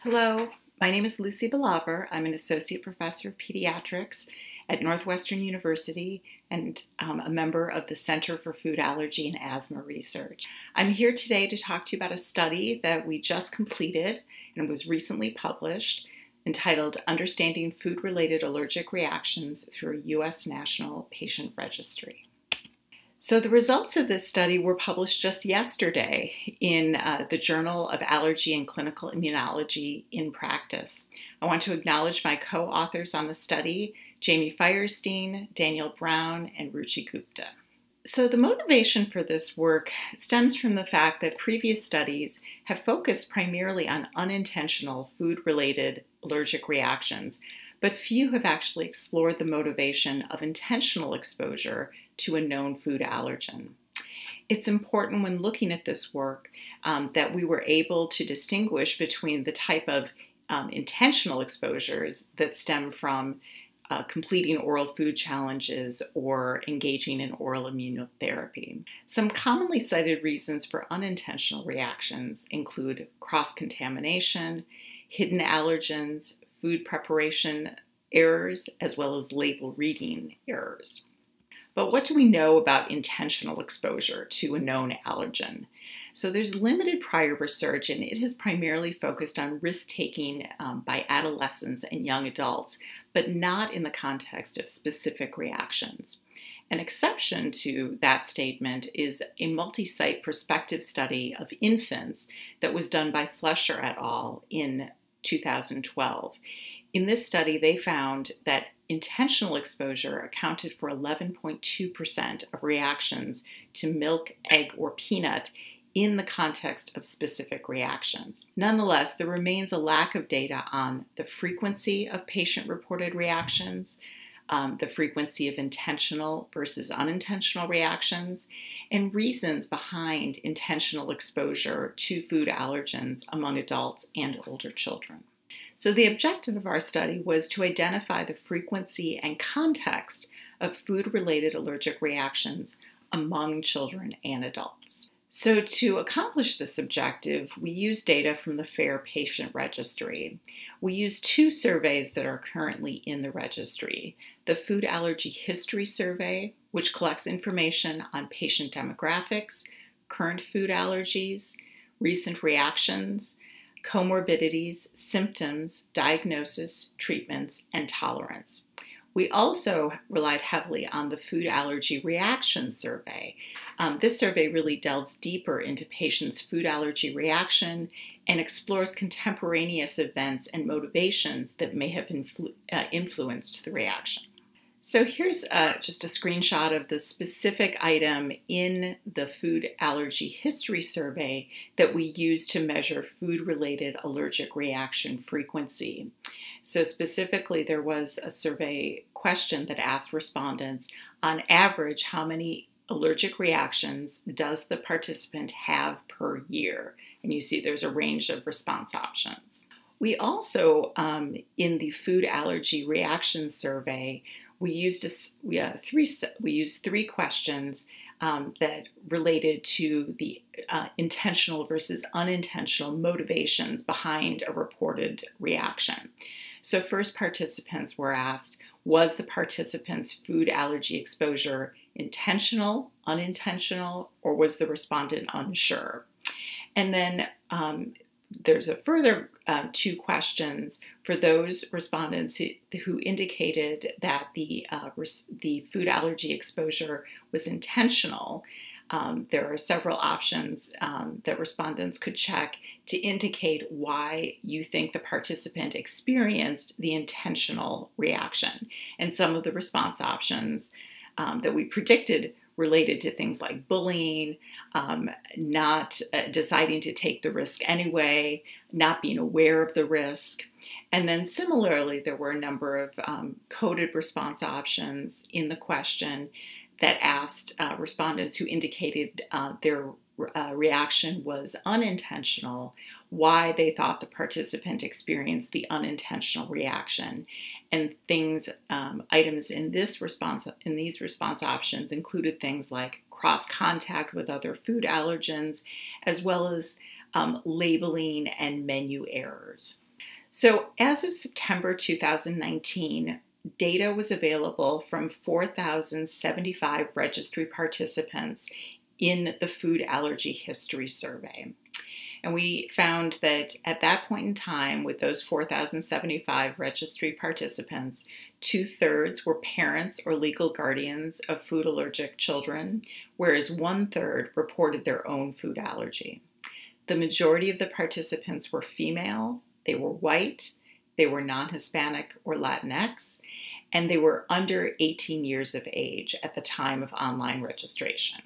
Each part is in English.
Hello, my name is Lucy Bilaver. I'm an associate professor of pediatrics at Northwestern University and a member of the Center for Food Allergy and Asthma Research. I'm here today to talk to you about a study that we just completed and was recently published entitled Understanding Food-Related Allergic Reactions Through a U.S. National Patient Registry. So the results of this study were published just yesterday in the Journal of Allergy and Clinical Immunology in Practice. I want to acknowledge my co-authors on the study, Jamie Firestein, Daniel Brown, and Ruchi Gupta. So the motivation for this work stems from the fact that previous studies have focused primarily on unintentional food-related allergic reactions, but few have actually explored the motivation of intentional exposure to a known food allergen. It's important when looking at this work that we were able to distinguish between the type of intentional exposures that stem from completing oral food challenges or engaging in oral immunotherapy. Some commonly cited reasons for unintentional reactions include cross-contamination, hidden allergens, food preparation errors, as well as label reading errors. But what do we know about intentional exposure to a known allergen? So there's limited prior research, and it has primarily focused on risk-taking by adolescents and young adults, but not in the context of specific reactions. An exception to that statement is a multi-site prospective study of infants that was done by Flesher et al. In 2012. In this study, they found that intentional exposure accounted for 11.2% of reactions to milk, egg, or peanut in the context of specific reactions. Nonetheless, there remains a lack of data on the frequency of patient-reported reactions, the frequency of intentional versus unintentional reactions, and reasons behind intentional exposure to food allergens among adults and older children. So the objective of our study was to identify the frequency and context of food-related allergic reactions among children and adults. So to accomplish this objective, we used data from the FAIR Patient Registry. We used two surveys that are currently in the registry. The Food Allergy History Survey, which collects information on patient demographics, current food allergies, recent reactions, comorbidities, symptoms, diagnosis, treatments, and tolerance. We also relied heavily on the Food Allergy Reaction Survey. This survey really delves deeper into patients' food allergy reaction and explores contemporaneous events and motivations that may have influenced the reaction. So here's just a screenshot of the specific item in the Food Allergy History Survey that we use to measure food-related allergic reaction frequency. So specifically, there was a survey question that asked respondents, on average, how many allergic reactions does the participant have per year? And you see there's a range of response options. We also, in the Food Allergy Reaction Survey, we used three questions that related to the intentional versus unintentional motivations behind a reported reaction. So first, participants were asked, was the participant's food allergy exposure intentional, unintentional, or was the respondent unsure? And then there's a further two questions for those respondents who indicated that the food allergy exposure was intentional. There are several options that respondents could check to indicate why you think the participant experienced the intentional reaction. And some of the response options that we predicted related to things like bullying, not deciding to take the risk anyway, not being aware of the risk. And then similarly, there were a number of coded response options in the question that asked respondents who indicated their reaction was unintentional, why they thought the participant experienced the unintentional reaction. And items in these response options included things like cross-contact with other food allergens, as well as labeling and menu errors. So as of September 2019, data was available from 4,075 registry participants in the food allergy history survey. And we found that at that point in time, with those 4,075 registry participants, 2/3 were parents or legal guardians of food allergic children, whereas 1/3 reported their own food allergy. The majority of the participants were female, they were white, they were non-Hispanic or Latinx, and they were under 18 years of age at the time of online registration.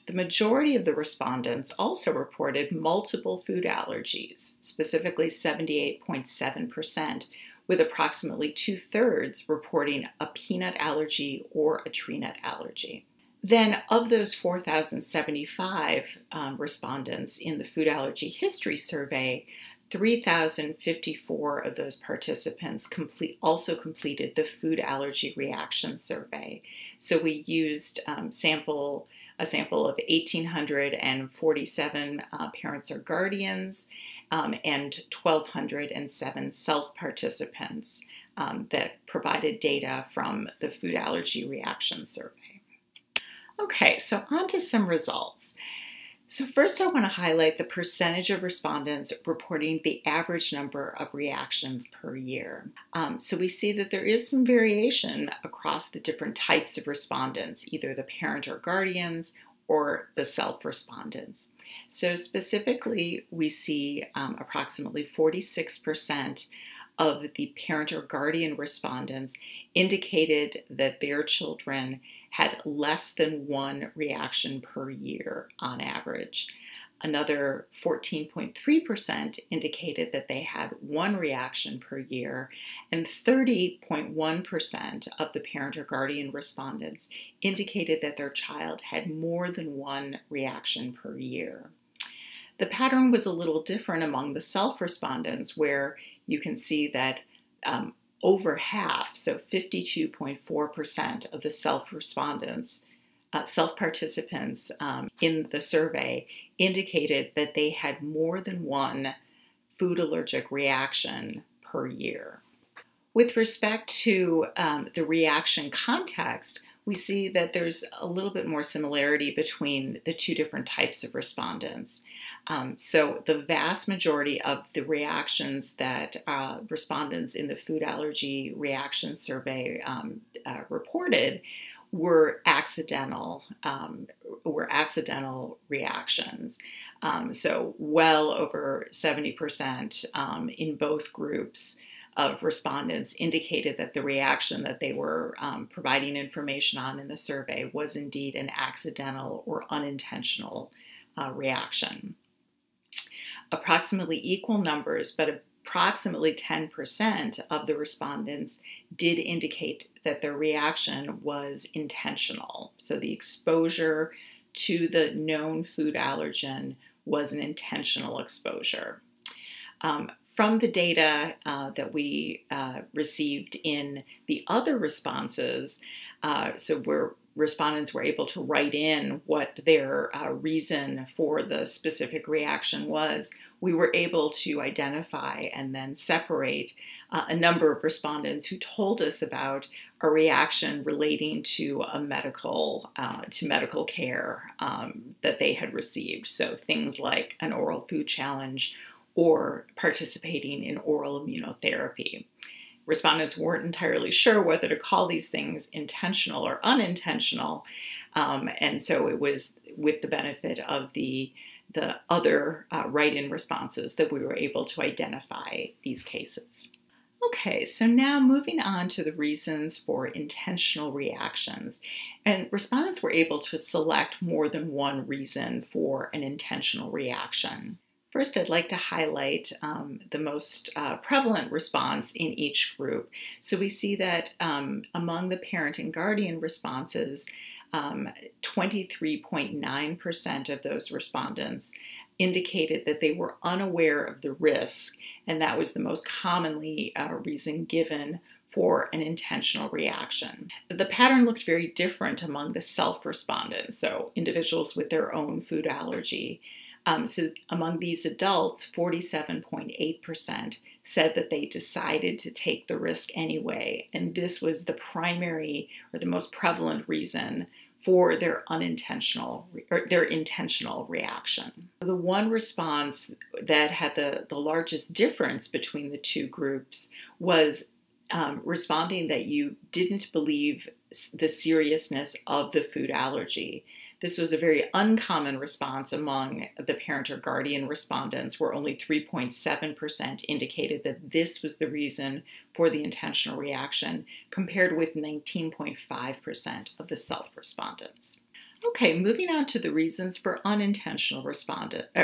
The majority of the respondents also reported multiple food allergies, specifically 78.7%, with approximately 2/3 reporting a peanut allergy or a tree nut allergy. Then, of those 4,075 respondents in the food allergy history survey, 3,054 of those participants also completed the food allergy reaction survey. So we used a sample of 1,847 parents or guardians and 1,207 self-participants that provided data from the food allergy reaction survey. Okay, so on to some results. So first I want to highlight the percentage of respondents reporting the average number of reactions per year. So we see that there is some variation across the different types of respondents, either the parent or guardians or the self-respondents. So specifically, we see approximately 46% of the parent or guardian respondents indicated that their children had less than one reaction per year on average. Another 14.3% indicated that they had one reaction per year, and 30.1% of the parent or guardian respondents indicated that their child had more than one reaction per year. The pattern was a little different among the self-respondents, where you can see that over half, so 52.4% of the self-participants in the survey indicated that they had more than one food allergic reaction per year. With respect to the reaction context, we see that there's a little bit more similarity between the two different types of respondents. So the vast majority of the reactions that respondents in the food allergy reaction survey reported were accidental reactions. So well over 70% in both groups of respondents indicated that the reaction that they were providing information on in the survey was indeed an accidental or unintentional reaction. Approximately equal numbers, but approximately 10% of the respondents did indicate that their reaction was intentional. So the exposure to the known food allergen was an intentional exposure. From the data that we received in the other responses, so where respondents were able to write in what their reason for the specific reaction was, we were able to identify and then separate a number of respondents who told us about a reaction relating to medical care that they had received. So things like an oral food challenge or participating in oral immunotherapy. Respondents weren't entirely sure whether to call these things intentional or unintentional, and so it was with the benefit of the other write-in responses that we were able to identify these cases. Okay, so now moving on to the reasons for intentional reactions. And respondents were able to select more than one reason for an intentional reaction. First, I'd like to highlight the most prevalent response in each group. So we see that among the parent and guardian responses, 23.9% of those respondents indicated that they were unaware of the risk, and that was the most commonly reason given for an intentional reaction. The pattern looked very different among the self-respondents, so individuals with their own food allergy. So among these adults, 47.8% said that they decided to take the risk anyway, and this was the primary or the most prevalent reason for their intentional reaction. The one response that had the largest difference between the two groups was responding that you didn't believe the seriousness of the food allergy. This was a very uncommon response among the parent or guardian respondents, where only 3.7% indicated that this was the reason for the intentional reaction, compared with 19.5% of the self-respondents. Okay, moving on to the reasons for unintentional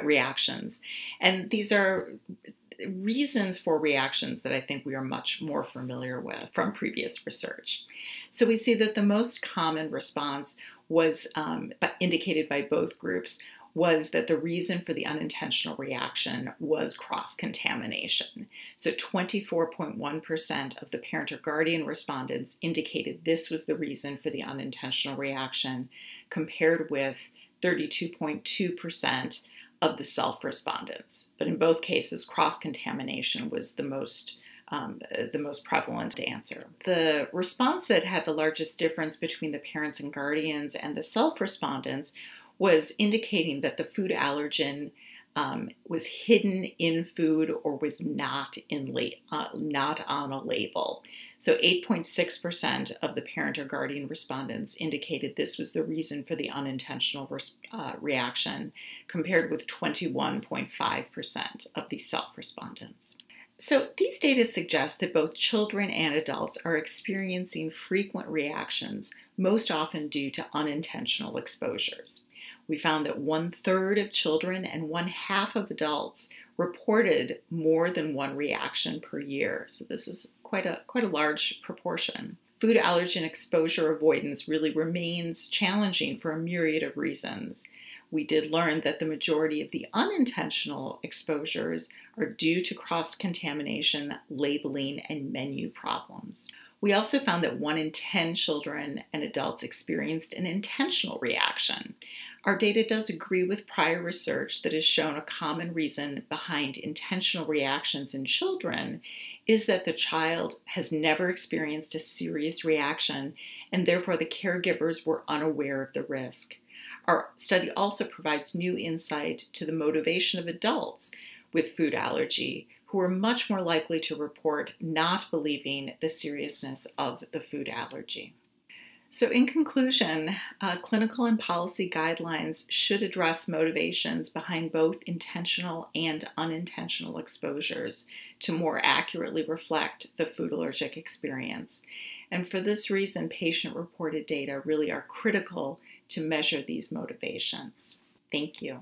reactions. And these are reasons for reactions that I think we are much more familiar with from previous research. So we see that the most common response was indicated by both groups was that the reason for the unintentional reaction was cross-contamination. So 24.1% of the parent or guardian respondents indicated this was the reason for the unintentional reaction, compared with 32.2% of the self-respondents. But in both cases, cross-contamination was the most prevalent answer. The response that had the largest difference between the parents and guardians and the self-respondents was indicating that the food allergen was hidden in food or was not on a label. So 8.6% of the parent or guardian respondents indicated this was the reason for the unintentional reaction, compared with 21.5% of the self-respondents. So these data suggest that both children and adults are experiencing frequent reactions, most often due to unintentional exposures. We found that 1/3 of children and 1/2 of adults reported more than one reaction per year. So this is quite a large proportion. Food allergen exposure avoidance really remains challenging for a myriad of reasons. We did learn that the majority of the unintentional exposures are due to cross-contamination, labeling, and menu problems. We also found that 1 in 10 children and adults experienced an intentional reaction. Our data does agree with prior research that has shown a common reason behind intentional reactions in children is that the child has never experienced a serious reaction, and therefore the caregivers were unaware of the risk. Our study also provides new insight to the motivation of adults with food allergy, who are much more likely to report not believing the seriousness of the food allergy. So in conclusion, clinical and policy guidelines should address motivations behind both intentional and unintentional exposures to more accurately reflect the food allergic experience. And for this reason, patient-reported data really are critical to measure these motivations. Thank you.